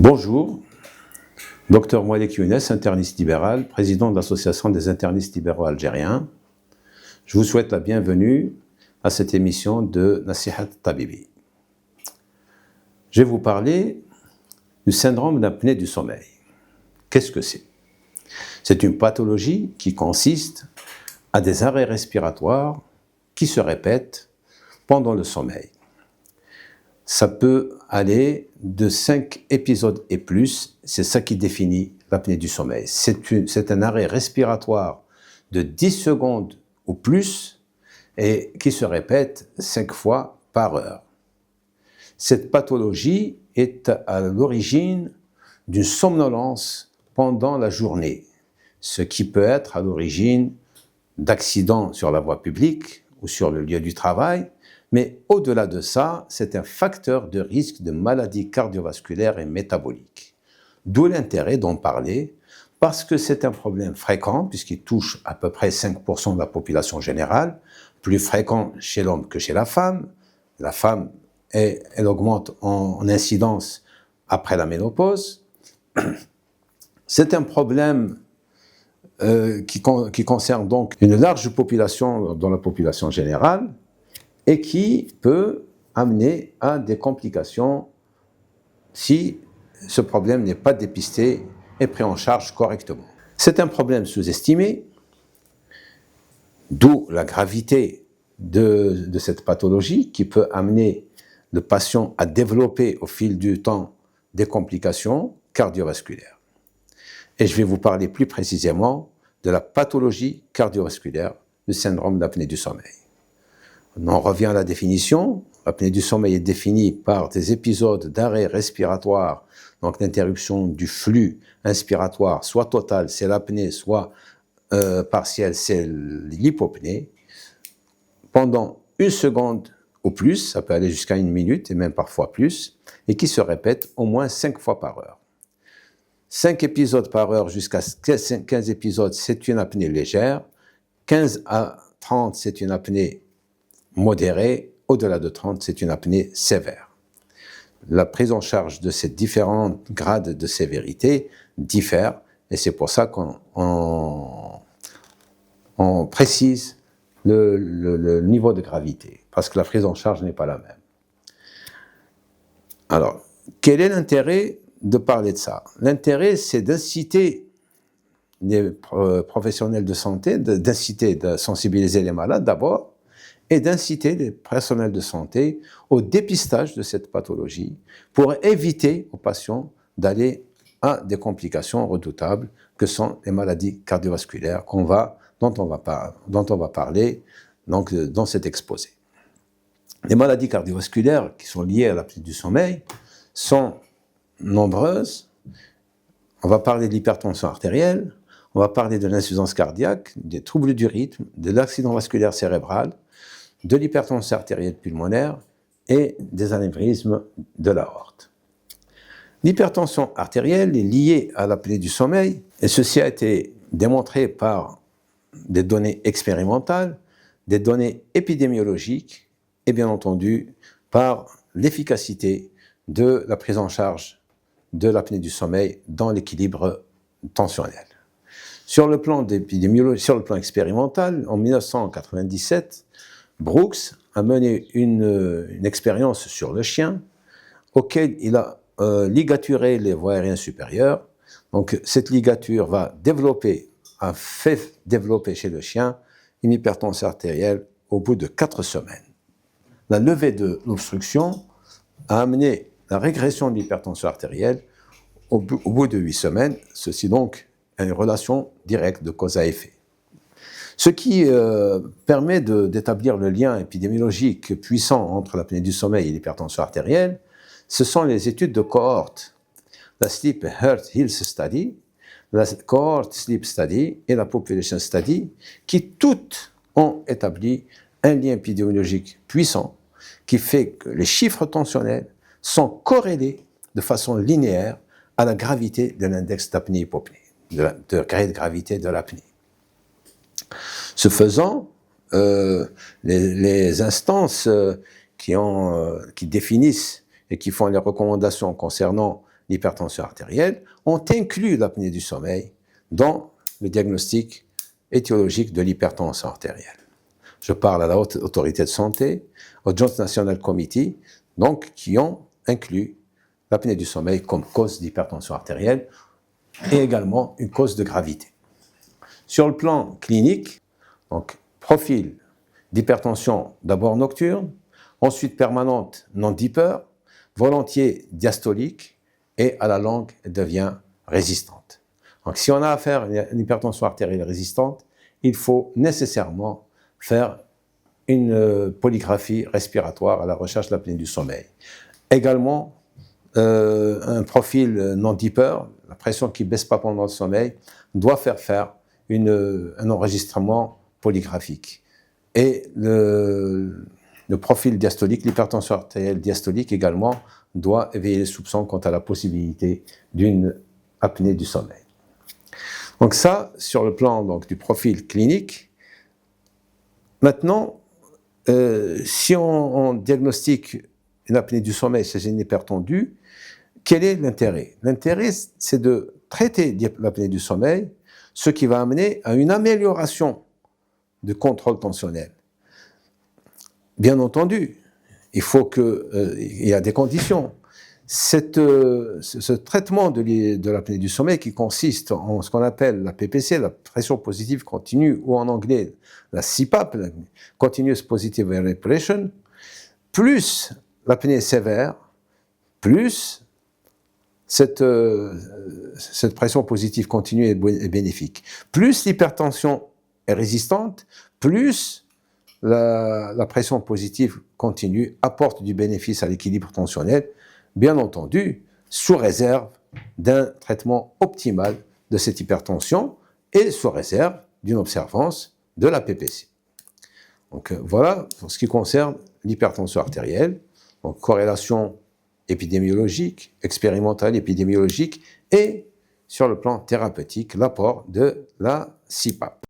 Bonjour, Dr Moualek Younes, interniste libéral, président de l'Association des internistes libéraux algériens. Je vous souhaite la bienvenue à cette émission de Nasihat Tabibi. Je vais vous parler du syndrome d'apnée du sommeil. Qu'est-ce que c'est? C'est une pathologie qui consiste à des arrêts respiratoires qui se répètent pendant le sommeil. Ça peut aller de 5 épisodes et plus, c'est ça qui définit l'apnée du sommeil. C'est un arrêt respiratoire de 10 secondes ou plus et qui se répète 5 fois par heure. Cette pathologie est à l'origine d'une somnolence pendant la journée, ce qui peut être à l'origine d'accidents sur la voie publique ou sur le lieu du travail. Mais au-delà de ça, c'est un facteur de risque de maladies cardiovasculaires et métaboliques. D'où l'intérêt d'en parler, parce que c'est un problème fréquent, puisqu'il touche à peu près 5% de la population générale, plus fréquent chez l'homme que chez la femme. La femme, elle augmente en incidence après la ménopause. C'est un problème qui concerne donc une large population dans la population générale, et qui peut amener à des complications si ce problème n'est pas dépisté et pris en charge correctement. C'est un problème sous-estimé, d'où la gravité de cette pathologie qui peut amener le patient à développer au fil du temps des complications cardiovasculaires. Et je vais vous parler plus précisément de la pathologie cardiovasculaire du syndrome d'apnée du sommeil. On revient à la définition. L'apnée du sommeil est définie par des épisodes d'arrêt respiratoire, donc d'interruption du flux inspiratoire, soit total, c'est l'apnée, soit partielle, c'est l'hypopnée, pendant 1 seconde ou plus, ça peut aller jusqu'à 1 minute et même parfois plus, et qui se répète au moins 5 fois par heure. 5 épisodes par heure jusqu'à 15 épisodes, c'est une apnée légère. 15 à 30, c'est une apnée modérée, au-delà de 30, c'est une apnée sévère. La prise en charge de ces différents grades de sévérité diffère, et c'est pour ça qu'on précise le niveau de gravité, parce que la prise en charge n'est pas la même. Alors, quel est l'intérêt de parler de ça? L'intérêt, c'est d'inciter les professionnels de santé, de sensibiliser les malades d'abord, et d'inciter les personnels de santé au dépistage de cette pathologie pour éviter aux patients d'aller à des complications redoutables que sont les maladies cardiovasculaires dont on va parler donc, dans cet exposé. Les maladies cardiovasculaires qui sont liées à l'apnée du sommeil sont nombreuses. On va parler de l'hypertension artérielle, on va parler de l'insuffisance cardiaque, des troubles du rythme, de l'accident vasculaire cérébral, de l'hypertension artérielle pulmonaire et des anévrismes de l'aorte. L'hypertension artérielle est liée à l'apnée du sommeil, et ceci a été démontré par des données expérimentales, des données épidémiologiques et bien entendu par l'efficacité de la prise en charge de l'apnée du sommeil dans l'équilibre tensionnel. Sur le plan épidémiologique, sur le plan expérimental, en 1997, Brooks a mené une expérience sur le chien auquel il a ligaturé les voies aériennes supérieures. Donc cette ligature a fait développer chez le chien une hypertension artérielle au bout de 4 semaines. La levée de l'obstruction a amené la régression de l'hypertension artérielle au bout de 8 semaines. Ceci donc a une relation directe de cause à effet. Ce qui permet d'établir le lien épidémiologique puissant entre l'apnée du sommeil et l'hypertension artérielle, ce sont les études de cohorte, la Sleep Heart Health Study, la Cohort Sleep Study et la Population Study, qui toutes ont établi un lien épidémiologique puissant qui fait que les chiffres tensionnels sont corrélés de façon linéaire à la gravité de l'index d'apnée-hypopnée, de degré de gravité de l'apnée. Ce faisant, les instances qui définissent et qui font les recommandations concernant l'hypertension artérielle ont inclus l'apnée du sommeil dans le diagnostic étiologique de l'hypertension artérielle. Je parle à la Haute Autorité de Santé, au Joint National Committee, donc qui ont inclus l'apnée du sommeil comme cause d'hypertension artérielle et également une cause de gravité. Sur le plan clinique, donc profil d'hypertension d'abord nocturne, ensuite permanente non deeper, volontiers diastolique et à la longue devient résistante. Donc si on a affaire à une hypertension artérielle résistante, il faut nécessairement faire une polygraphie respiratoire à la recherche de l'apnée du sommeil. Également, un profil non deeper, la pression qui ne baisse pas pendant le sommeil, doit faire un enregistrement polygraphique. Et le profil diastolique, l'hypertension artérielle diastolique également, doit éveiller les soupçons quant à la possibilité d'une apnée du sommeil. Donc ça, sur le plan donc, du profil clinique. Maintenant, si on diagnostique une apnée du sommeil chez une hypertendue, quel est l'intérêt? L'intérêt, c'est de traiter l'apnée du sommeil, ce qui va amener à une amélioration du contrôle tensionnel. Bien entendu, il y a des conditions. Ce traitement de l'apnée du sommeil qui consiste en ce qu'on appelle la PPC, la pression positive continue, ou en anglais la CPAP, la Continuous Positive Air Respiration, plus l'apnée sévère, plus cette pression positive continue est bénéfique, plus l'hypertension est résistante, plus la pression positive continue apporte du bénéfice à l'équilibre tensionnel, bien entendu, sous réserve d'un traitement optimal de cette hypertension et sous réserve d'une observance de la PPC. Donc voilà pour ce qui concerne l'hypertension artérielle, donc corrélation épidémiologique, expérimentale épidémiologique et sur le plan thérapeutique, l'apport de la CPAP.